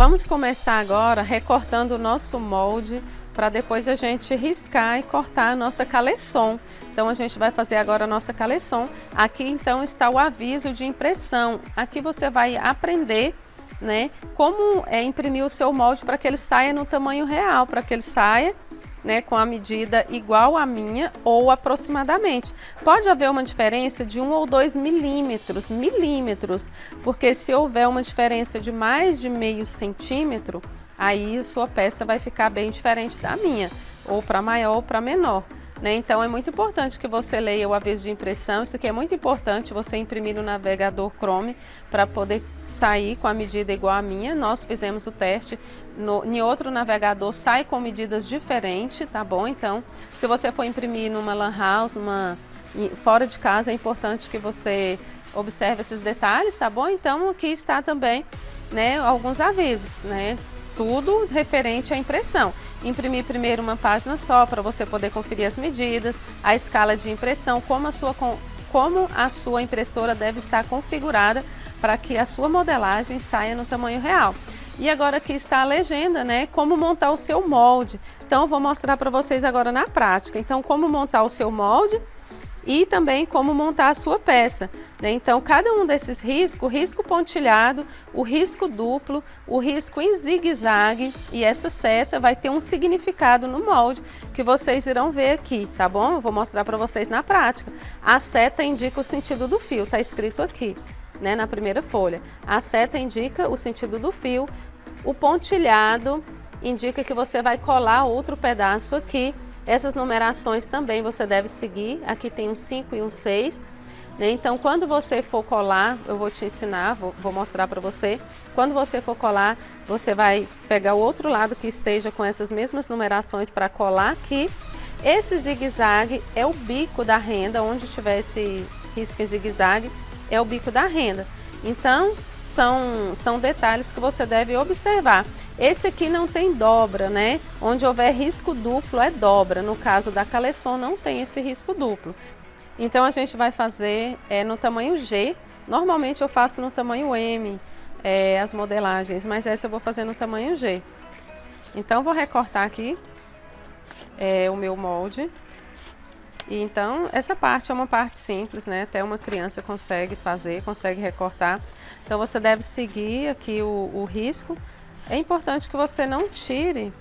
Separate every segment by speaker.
Speaker 1: Vamos começar agora recortando o nosso molde para depois a gente riscar e cortar a nossa caleçon. Então a gente vai fazer agora a nossa caleçon. Aqui então está o aviso de impressão. Aqui você vai aprender, né, como imprimir o seu molde para que ele saia no tamanho real, para que ele saia, né, com a medida igual à minha ou aproximadamente. Pode haver uma diferença de 1 ou 2 milímetros, porque se houver uma diferença de mais de meio centímetro, aí sua peça vai ficar bem diferente da minha, ou para maior ou para menor. Né? Então é muito importante que você leia o aviso de impressão. Isso aqui é muito importante você imprimir no navegador Chrome para poder sair com a medida igual à minha. Nós fizemos o teste em outro navegador, sai com medidas diferentes, tá bom? Então, se você for imprimir numa lan house, fora de casa, é importante que você observe esses detalhes, tá bom? Então aqui está também, né, alguns avisos, né? Tudo referente à impressão. Imprimir primeiro uma página só para você poder conferir as medidas, a escala de impressão, como a sua impressora deve estar configurada para que a sua modelagem saia no tamanho real. E agora aqui está a legenda, né? Como montar o seu molde. Então eu vou mostrar para vocês agora na prática. Então como montar o seu molde e também como montar a sua peça, né? Então cada um desses riscos, o risco pontilhado, o risco duplo, o risco em zigue-zague e essa seta vai ter um significado no molde que vocês irão ver aqui, tá bom? Eu vou mostrar para vocês na prática. A seta indica o sentido do fio, tá escrito aqui, né, na primeira folha. A seta indica o sentido do fio, o pontilhado indica que você vai colar outro pedaço aqui. Essas numerações também você deve seguir, aqui tem um 5 e um 6, né? Então quando você for colar, eu vou te ensinar, vou mostrar para você. Quando você for colar, você vai pegar o outro lado que esteja com essas mesmas numerações para colar aqui. Esse zigue-zague é o bico da renda, onde tiver esse risco em zigue-zague, é o bico da renda. Então são detalhes que você deve observar. Esse aqui não tem dobra, né? Onde houver risco duplo é dobra. No caso da caleçon não tem esse risco duplo. Então a gente vai fazer no tamanho G. Normalmente eu faço no tamanho M as modelagens, mas essa eu vou fazer no tamanho G. Então vou recortar aqui o meu molde. E então essa parte é uma parte simples, né? Até uma criança consegue fazer, consegue recortar. Então você deve seguir aqui o risco. É importante que você não tire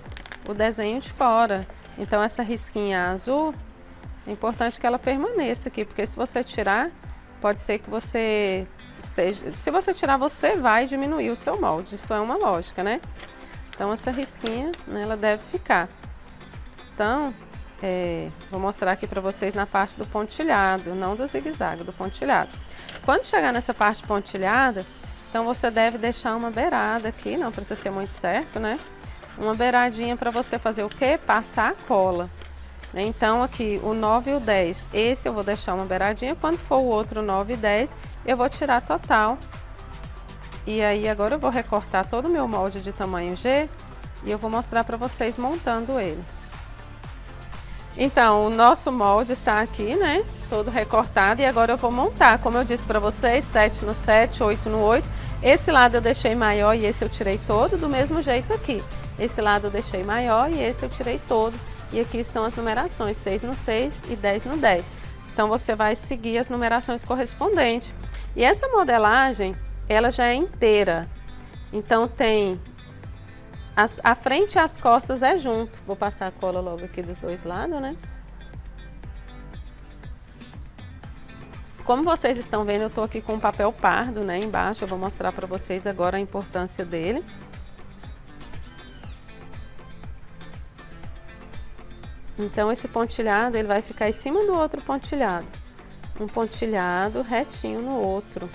Speaker 1: o desenho de fora. Então essa risquinha azul, é importante que ela permaneça aqui, porque se você tirar, pode ser que você esteja... Se você tirar, você vai diminuir o seu molde. Isso é uma lógica, né? Então essa risquinha, né, ela deve ficar. Então, vou mostrar aqui para vocês na parte do pontilhado, não do zigue-zague, do pontilhado. Quando chegar nessa parte pontilhada, então você deve deixar uma beirada aqui, não precisa ser muito certo, né? Uma beiradinha para você fazer o quê? Passar a cola. Então aqui o 9 e o 10, esse eu vou deixar uma beiradinha, quando for o outro 9 e 10, eu vou tirar total. E aí agora eu vou recortar todo o meu molde de tamanho G e eu vou mostrar para vocês montando ele. Então, o nosso molde está aqui, né, todo recortado, e agora eu vou montar, como eu disse para vocês, 7 no 7, 8 no 8. Esse lado eu deixei maior e esse eu tirei todo, do mesmo jeito aqui. Esse lado eu deixei maior e esse eu tirei todo. E aqui estão as numerações, 6 no 6 e 10 no 10. Então, você vai seguir as numerações correspondentes. E essa modelagem, ela já é inteira. Então, tem... A frente e as costas é junto. Vou passar a cola logo aqui dos dois lados, né? Como vocês estão vendo, eu estou aqui com um papel pardo, né, embaixo. Eu vou mostrar para vocês agora a importância dele. Então esse pontilhado, ele vai ficar em cima do outro pontilhado. Um pontilhado retinho no outro.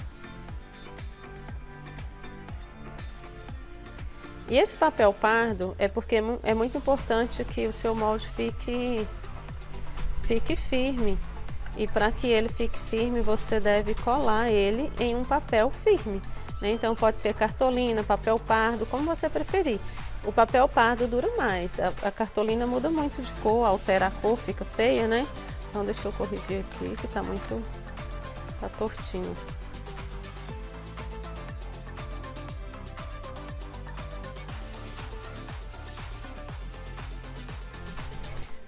Speaker 1: E esse papel pardo é porque é muito importante que o seu molde fique firme. E para que ele fique firme, você deve colar ele em um papel firme, né? Então pode ser cartolina, papel pardo, como você preferir. O papel pardo dura mais, a cartolina muda muito de cor, altera a cor, fica feia, né? Então deixa eu corrigir aqui que tá tortinho.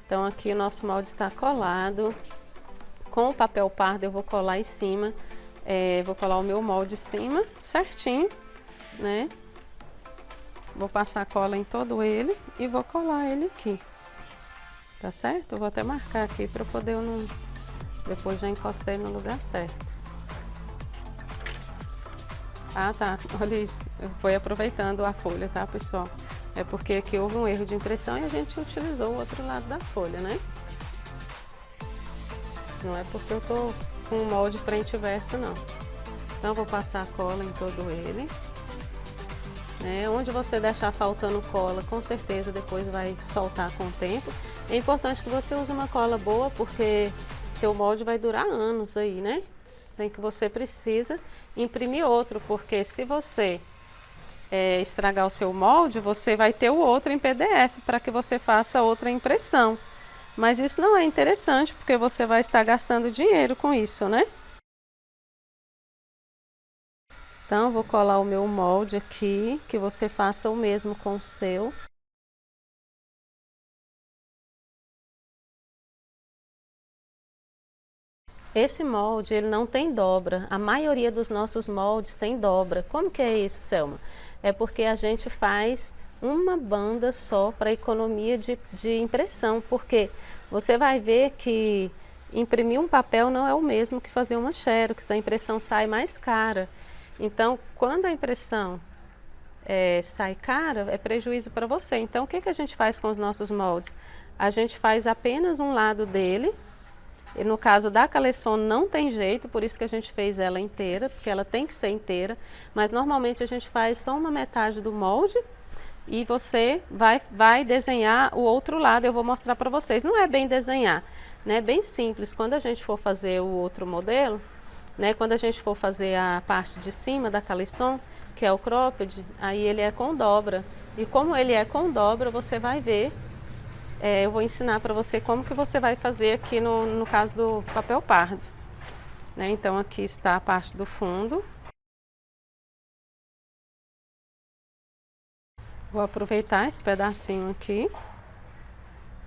Speaker 1: Então aqui o nosso molde está colado. Com o papel pardo eu vou colar em cima, vou colar o meu molde em cima, certinho, né? Vou passar cola em todo ele e vou colar ele aqui, tá certo? Eu vou até marcar aqui para poder eu não... Depois já encostei no lugar certo. Ah, tá, olha isso, foi aproveitando a folha, tá, pessoal? É porque aqui houve um erro de impressão e a gente utilizou o outro lado da folha, né? Não é porque eu tô com o molde frente e verso, não. Então, vou passar a cola em todo ele. Onde você deixar faltando cola, com certeza depois vai soltar com o tempo. É importante que você use uma cola boa, porque seu molde vai durar anos aí, né? Sem que você precisa imprimir outro, porque se você estragar o seu molde, você vai ter o outro em PDF para que você faça outra impressão. Mas isso não é interessante, porque você vai estar gastando dinheiro com isso, né? Então, vou colar o meu molde aqui, que você faça o mesmo com o seu. Esse molde, ele não tem dobra. A maioria dos nossos moldes tem dobra. Como que é isso, Selma? É porque a gente faz uma banda só para economia de impressão, porque você vai ver que imprimir um papel não é o mesmo que fazer uma xerox, a impressão sai mais cara. Então, quando a impressão sai cara, é prejuízo para você. Então, o que a gente faz com os nossos moldes? A gente faz apenas um lado dele, e no caso da Caleçon não tem jeito, por isso que a gente fez ela inteira, porque ela tem que ser inteira, mas normalmente a gente faz só uma metade do molde, e você vai desenhar o outro lado. Eu vou mostrar para vocês. Não é bem desenhar, né? É bem simples. Quando a gente for fazer o outro modelo, né? Quando a gente for fazer a parte de cima da Caleçon, que é o cropped, aí ele é com dobra. E como ele é com dobra, você vai ver. Eu vou ensinar para você como que você vai fazer aqui no caso do papel pardo, né? Então aqui está a parte do fundo. Vou aproveitar esse pedacinho aqui,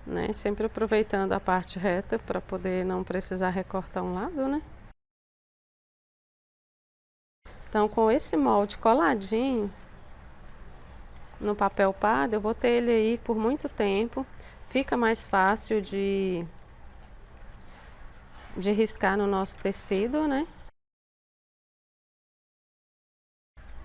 Speaker 1: né? Sempre aproveitando a parte reta para poder não precisar recortar um lado, né? Então, com esse molde coladinho no papel pardo, eu vou ter ele aí por muito tempo. Fica mais fácil de riscar no nosso tecido, né?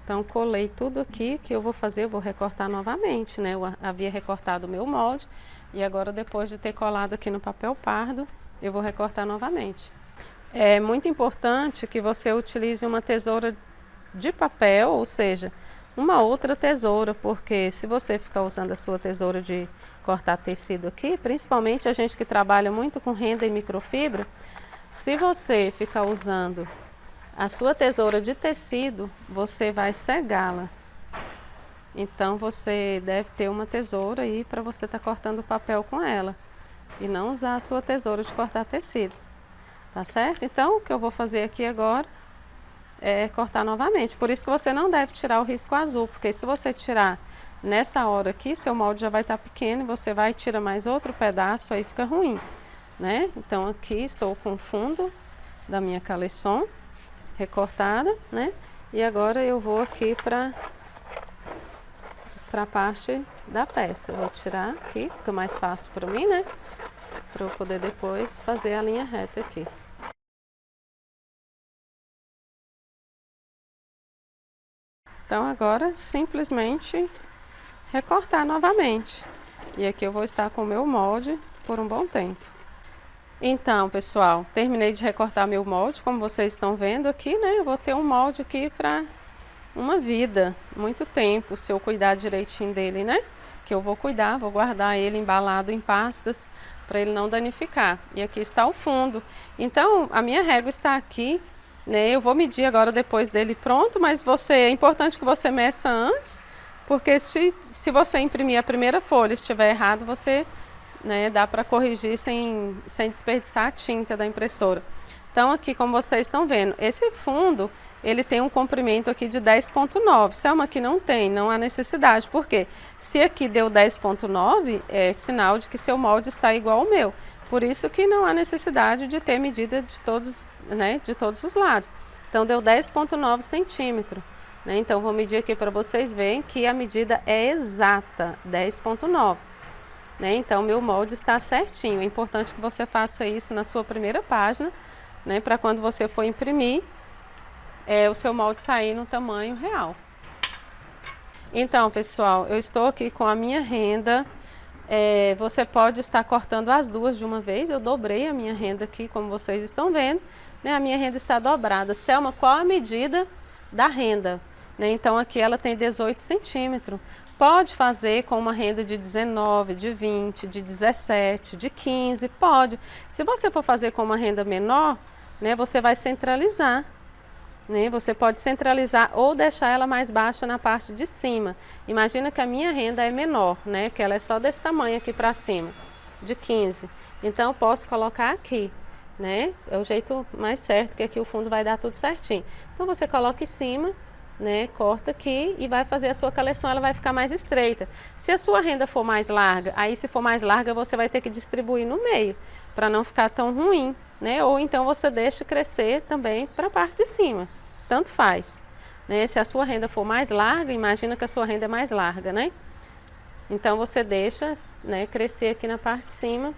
Speaker 1: Então, colei tudo aqui. Que eu vou fazer, eu vou recortar novamente, né? Eu havia recortado o meu molde e agora, depois de ter colado aqui no papel pardo, eu vou recortar novamente. É muito importante que você utilize uma tesoura de papel, ou seja, uma outra tesoura, porque se você ficar usando a sua tesoura de cortar tecido aqui, principalmente a gente que trabalha muito com renda e microfibra, se você ficar usando a sua tesoura de tecido, você vai cegá-la. Então você deve ter uma tesoura aí para você estar cortando o papel com ela e não usar a sua tesoura de cortar tecido, tá certo? Então o que eu vou fazer aqui agora é cortar novamente. Por isso que você não deve tirar o risco azul, porque se você tirar nessa hora aqui, seu molde já vai estar pequeno e você vai tirar mais outro pedaço, aí fica ruim, né? Então aqui estou com o fundo da minha Caleçon recortada, né? E agora eu vou aqui para a parte da peça. Eu vou tirar aqui, fica mais fácil para mim, né? Para eu poder depois fazer a linha reta aqui. Então agora simplesmente recortar novamente. E aqui eu vou estar com o meu molde por um bom tempo. Então, pessoal, terminei de recortar meu molde, como vocês estão vendo aqui, né? Eu vou ter um molde aqui para uma vida, muito tempo, se eu cuidar direitinho dele, né? Que eu vou cuidar, vou guardar ele embalado em pastas para ele não danificar. E aqui está o fundo. Então, a minha régua está aqui, né? Eu vou medir agora depois dele pronto, mas é importante que você meça antes, porque se você imprimir a primeira folha e estiver errado, você... dá para corrigir sem desperdiçar a tinta da impressora. Então aqui, como vocês estão vendo, esse fundo, ele tem um comprimento aqui de 10,9. Selma, aqui não tem, não há necessidade. Por quê? Se aqui deu 10,9, é sinal de que seu molde está igual ao meu. Por isso que não há necessidade de ter medida de todos, né, de todos os lados. Então deu 10,9 centímetros. Né? Então vou medir aqui para vocês verem que a medida é exata, 10,9. Né? Então meu molde está certinho. É importante que você faça isso na sua primeira página, né, para quando você for imprimir, o seu molde sair no tamanho real. Então, pessoal, eu estou aqui com a minha renda. Você pode estar cortando as duas de uma vez. Eu dobrei a minha renda aqui, como vocês estão vendo. Né? A minha renda está dobrada. Selma, qual a medida da renda? Né? Então, aqui ela tem 18 centímetros. Pode fazer com uma renda de 19, de 20, de 17, de 15, pode. Se você for fazer com uma renda menor, né, você vai centralizar. Né? Você pode centralizar ou deixar ela mais baixa na parte de cima. Imagina que a minha renda é menor, né, que ela é só desse tamanho aqui para cima, de 15. Então, eu posso colocar aqui. Né? É o jeito mais certo, que aqui o fundo vai dar tudo certinho. Então, você coloca em cima. Né, corta aqui e vai fazer a sua coleção, ela vai ficar mais estreita. Se a sua renda for mais larga, aí se for mais larga você vai ter que distribuir no meio, para não ficar tão ruim, né? Ou então você deixa crescer também para a parte de cima, tanto faz. Né? Se a sua renda for mais larga, imagina que a sua renda é mais larga, né? Então você deixa, né, crescer aqui na parte de cima,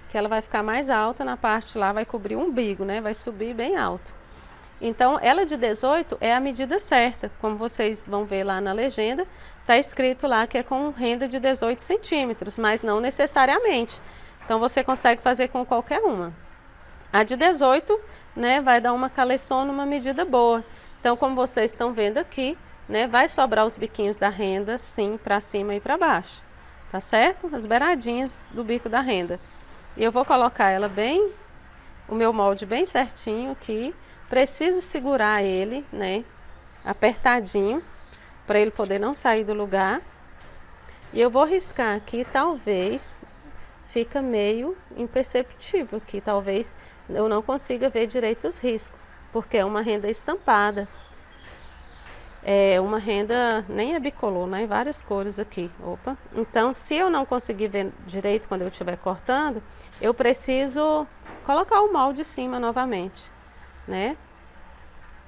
Speaker 1: que ela vai ficar mais alta, na parte lá vai cobrir o umbigo, né? Vai subir bem alto. Então, ela de 18 é a medida certa, como vocês vão ver lá na legenda, está escrito lá que é com renda de 18 centímetros, mas não necessariamente. Então, você consegue fazer com qualquer uma. A de 18, né, vai dar uma caleçon numa medida boa. Então, como vocês estão vendo aqui, né, vai sobrar os biquinhos da renda, sim, para cima e para baixo, tá certo? As beiradinhas do bico da renda. E eu vou colocar ela bem, o meu molde bem certinho aqui. Preciso segurar ele, né, apertadinho, para ele poder não sair do lugar. E eu vou riscar aqui, talvez fica meio imperceptível aqui, talvez eu não consiga ver direito os riscos, porque é uma renda estampada. É uma renda, nem é bicolor, né, várias cores aqui. Opa. Então, se eu não conseguir ver direito quando eu estiver cortando, eu preciso colocar o molde em cima novamente. Né?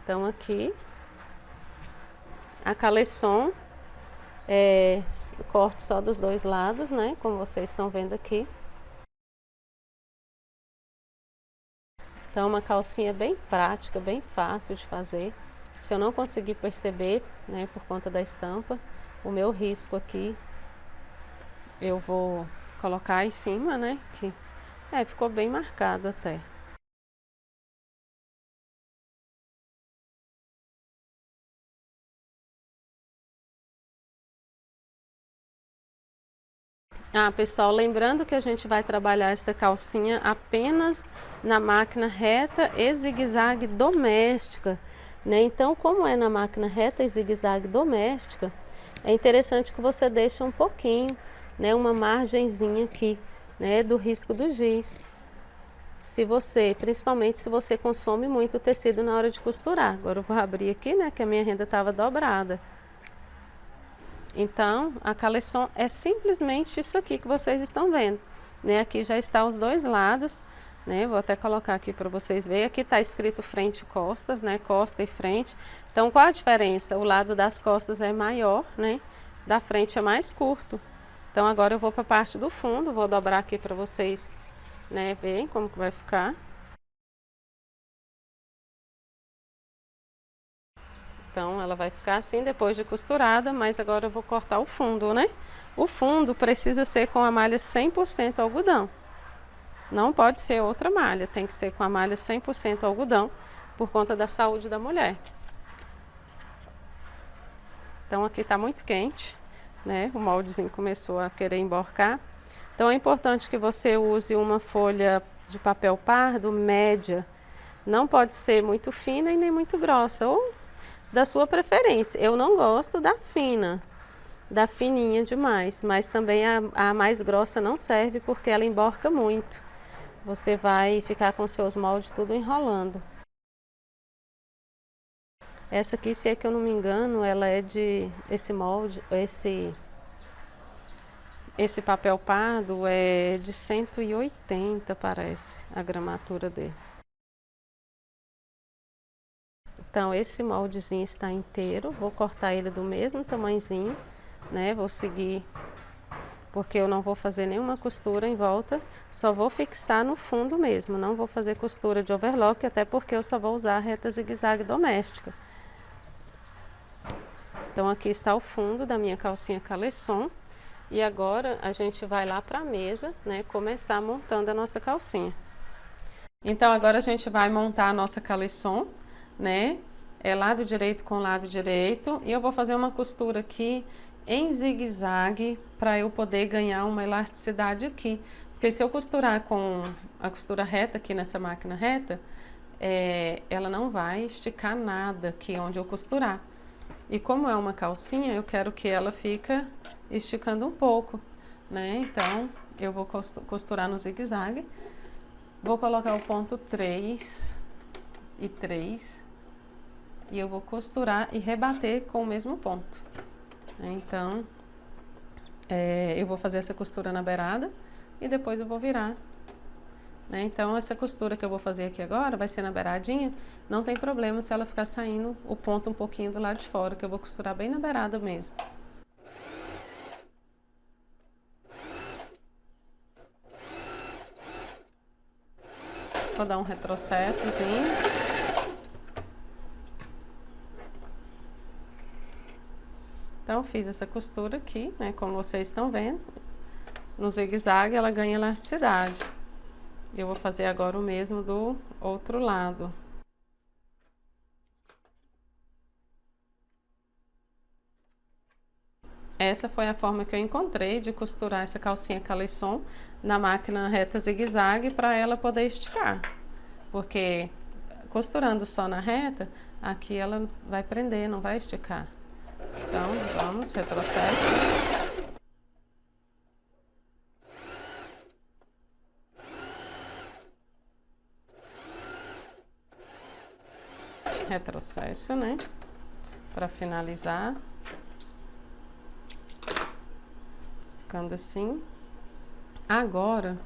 Speaker 1: Então aqui a caleçon corte só dos dois lados, né? Como vocês estão vendo aqui. Então uma calcinha bem prática, bem fácil de fazer. Se eu não conseguir perceber, né, por conta da estampa, o meu risco aqui eu vou colocar em cima, né? Que ficou bem marcado até. Pessoal, lembrando que a gente vai trabalhar esta calcinha apenas na máquina reta e zigue-zague doméstica, né? Então, como é na máquina reta e zigue-zague doméstica, é interessante que você deixe um pouquinho, né, uma margenzinha aqui, né, do risco do giz. Principalmente se você consome muito tecido na hora de costurar. Agora eu vou abrir aqui, né, que a minha renda estava dobrada. Então, a caleçon é simplesmente isso aqui que vocês estão vendo, né? Aqui já está os dois lados, né? Vou até colocar aqui para vocês verem. Aqui está escrito frente e costas, né? Costa e frente. Então, qual a diferença? O lado das costas é maior, né? Da frente é mais curto. Então, agora eu vou para a parte do fundo, vou dobrar aqui para vocês, né, verem como que vai ficar. Então, ela vai ficar assim depois de costurada, mas agora eu vou cortar o fundo, né? O fundo precisa ser com a malha 100% algodão. Não pode ser outra malha, tem que ser com a malha 100% algodão, por conta da saúde da mulher. Então, aqui tá muito quente, né? O moldezinho começou a querer emborcar. Então, é importante que você use uma folha de papel pardo média. Não pode ser muito fina e nem muito grossa, ou da sua preferência. Eu não gosto da fina, da fininha demais, mas também a mais grossa não serve porque ela emborca muito. você vai ficar com seus moldes tudo enrolando. Essa aqui, se é que eu não me engano, ela é de... Esse molde, esse papel pardo é de 180, parece, a gramatura dele. Então, esse moldezinho está inteiro, vou cortar ele do mesmo tamanhozinho, né? Vou seguir, porque eu não vou fazer nenhuma costura em volta, só vou fixar no fundo mesmo, não vou fazer costura de overlock, até porque eu só vou usar a reta zigue-zague doméstica. Então, aqui está o fundo da minha calcinha caleçon. E agora a gente vai lá para a mesa, né, começar montando a nossa calcinha. Então agora a gente vai montar a nossa caleçon, né, lado direito com lado direito. E eu vou fazer uma costura aqui em zigue-zague para eu poder ganhar uma elasticidade aqui. Porque se eu costurar com a costura reta aqui nessa máquina reta, ela não vai esticar nada aqui onde eu costurar. E como é uma calcinha, eu quero que ela fique esticando um pouco, né? Então, eu vou costurar no zigue-zague. Vou colocar o ponto 3 e 3. E eu vou costurar e rebater com o mesmo ponto. Então, eu vou fazer essa costura na beirada e depois eu vou virar. Né? Então, essa costura que eu vou fazer aqui agora vai ser na beiradinha, não tem problema se ela ficar saindo o ponto um pouquinho do lado de fora, que eu vou costurar bem na beirada mesmo. Vou dar um retrocessozinho. Então, fiz essa costura aqui, né? Como vocês estão vendo, no zigue-zague ela ganha elasticidade. Eu vou fazer agora o mesmo do outro lado. Essa foi a forma que eu encontrei de costurar essa calcinha caleçon na máquina reta zigue-zague para ela poder esticar. Porque costurando só na reta, aqui ela vai prender, não vai esticar. Então, vamos, retrocesso. Retrocesso, né? Para finalizar. Ficando assim. Agora,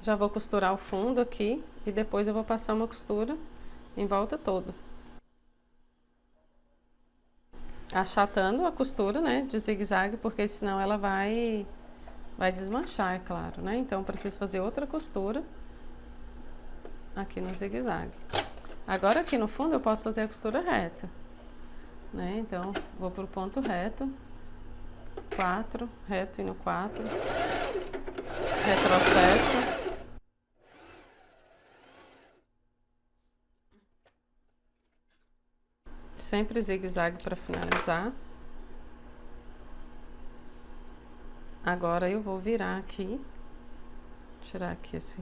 Speaker 1: já vou costurar o fundo aqui e depois eu vou passar uma costura em volta toda. Achatando a costura, né, de zigue-zague, porque senão ela vai desmanchar, é claro, né? Então, eu preciso fazer outra costura aqui no zigue-zague. Agora aqui no fundo eu posso fazer a costura reta, né? Então, vou pro ponto reto, 4, reto e no 4, retrocesso. Sempre zigue-zague para finalizar. Agora eu vou virar aqui, tirar aqui essa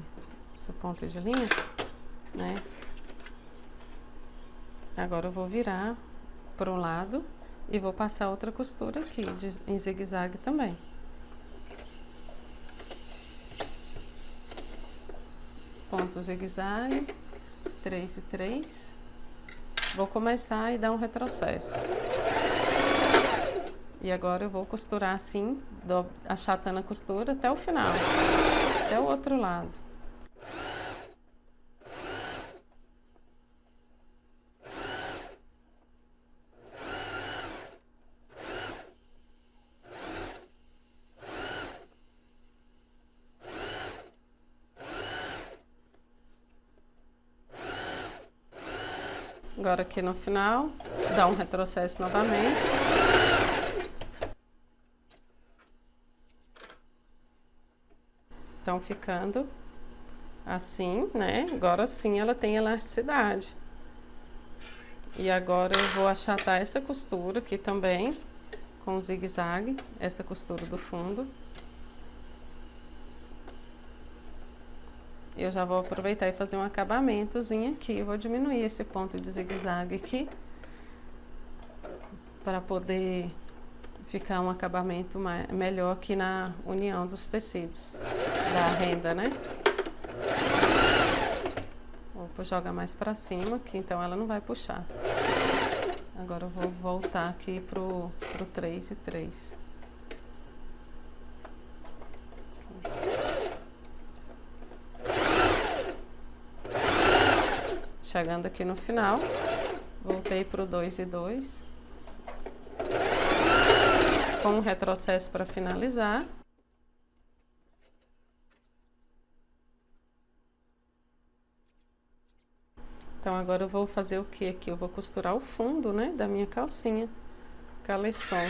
Speaker 1: ponta de linha, né? Agora eu vou virar para um lado e vou passar outra costura aqui em zigue-zague também. Ponto zigue-zague, 3 e 3. Vou começar e dar um retrocesso. E agora eu vou costurar assim, achatando a costura até o final, até o outro lado. Agora aqui no final, dá um retrocesso novamente. Então, ficando assim, né? Agora sim ela tem elasticidade. E agora eu vou achatar essa costura aqui também, com o zigue-zague, essa costura do fundo. Eu já vou aproveitar e fazer um acabamentozinho aqui. Eu vou diminuir esse ponto de zigue-zague aqui, para poder ficar um acabamento melhor aqui na união dos tecidos da renda, né? Vou jogar mais pra cima, que então ela não vai puxar. Agora eu vou voltar aqui pro 3 e 3. Chegando aqui no final, voltei pro 2 e 2. Com um retrocesso para finalizar. Então agora eu vou fazer o que aqui? Eu vou costurar o fundo, né, da minha calcinha caleçon.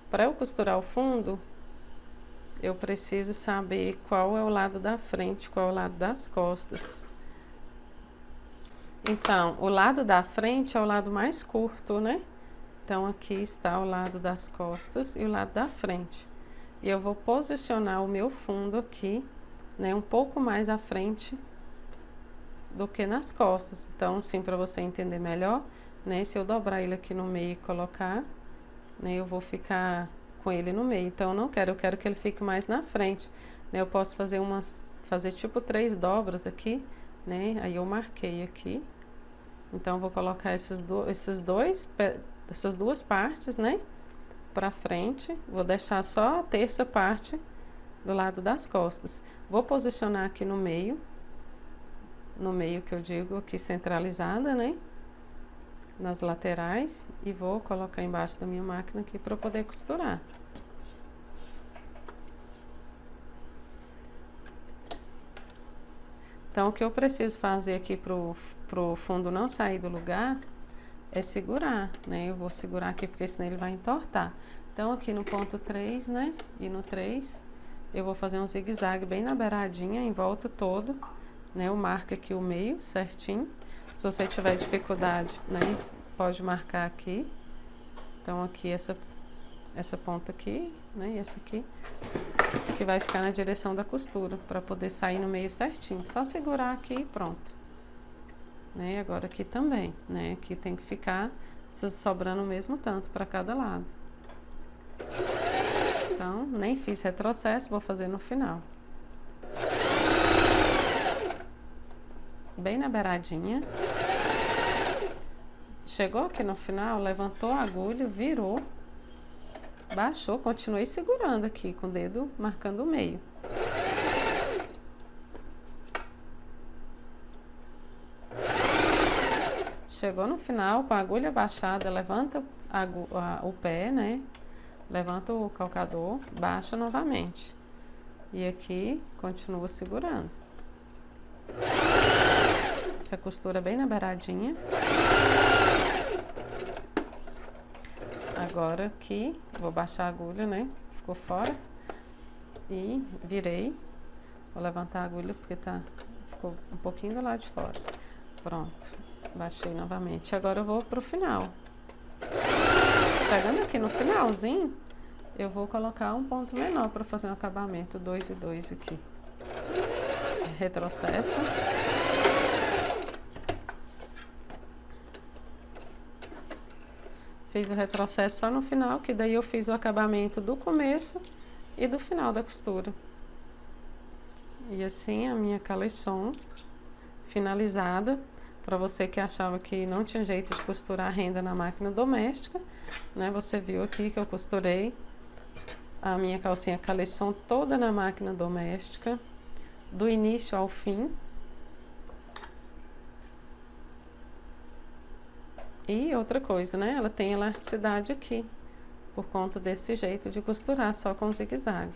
Speaker 1: Para eu costurar o fundo, eu preciso saber qual é o lado da frente, qual é o lado das costas. Então, o lado da frente é o lado mais curto, né? Então aqui está o lado das costas e o lado da frente. E eu vou posicionar o meu fundo aqui, né, um pouco mais à frente do que nas costas. Então, assim, para você entender melhor, né, se eu dobrar ele aqui no meio e colocar, né, eu vou ficar com ele no meio. Então, eu não quero, eu quero que ele fique mais na frente, né? Eu posso fazer tipo 3 dobras aqui, né? Aí eu marquei aqui. Então, eu vou colocar essas duas partes, né, para frente. Vou deixar só a terça parte do lado das costas. Vou posicionar aqui no meio que eu digo aqui centralizada, né, nas laterais, e vou colocar embaixo da minha máquina aqui para poder costurar. Então, o que eu preciso fazer aqui pro fundo não sair do lugar é segurar, né? Eu vou segurar aqui porque senão ele vai entortar. Então, aqui no ponto 3, né, e no 3, eu vou fazer um zigue-zague bem na beiradinha, em volta todo, né? Eu marco aqui o meio certinho. Se você tiver dificuldade, né, pode marcar aqui. Então, aqui essa ponta aqui, né, e essa aqui, que vai ficar na direção da costura, para poder sair no meio certinho. Só segurar aqui e pronto. Né, agora aqui também, né, aqui tem que ficar sobrando o mesmo tanto para cada lado. Então, nem fiz retrocesso, vou fazer no final. Bem na beiradinha. Chegou aqui no final, levantou a agulha, virou, baixou, continuei segurando aqui com o dedo marcando o meio. Chegou no final, com a agulha baixada, levanta o pé, né? Levanta o calcador, baixa novamente. E aqui, continua segurando. Essa costura bem na beiradinha. Agora aqui, vou baixar a agulha, né? Ficou fora. E virei. Vou levantar a agulha porque ficou um pouquinho do lado de fora. Pronto. Baixei novamente. Agora eu vou pro final. Chegando aqui no finalzinho, eu vou colocar um ponto menor para fazer um acabamento 2 e 2 aqui. Retrocesso. Fiz o retrocesso só no final, que daí eu fiz o acabamento do começo e do final da costura. E assim a minha caleçon finalizada. Para você que achava que não tinha jeito de costurar a renda na máquina doméstica, né? Você viu aqui que eu costurei a minha calcinha caleçon toda na máquina doméstica, do início ao fim. E outra coisa, né? Ela tem elasticidade aqui, por conta desse jeito de costurar só com zigue-zague.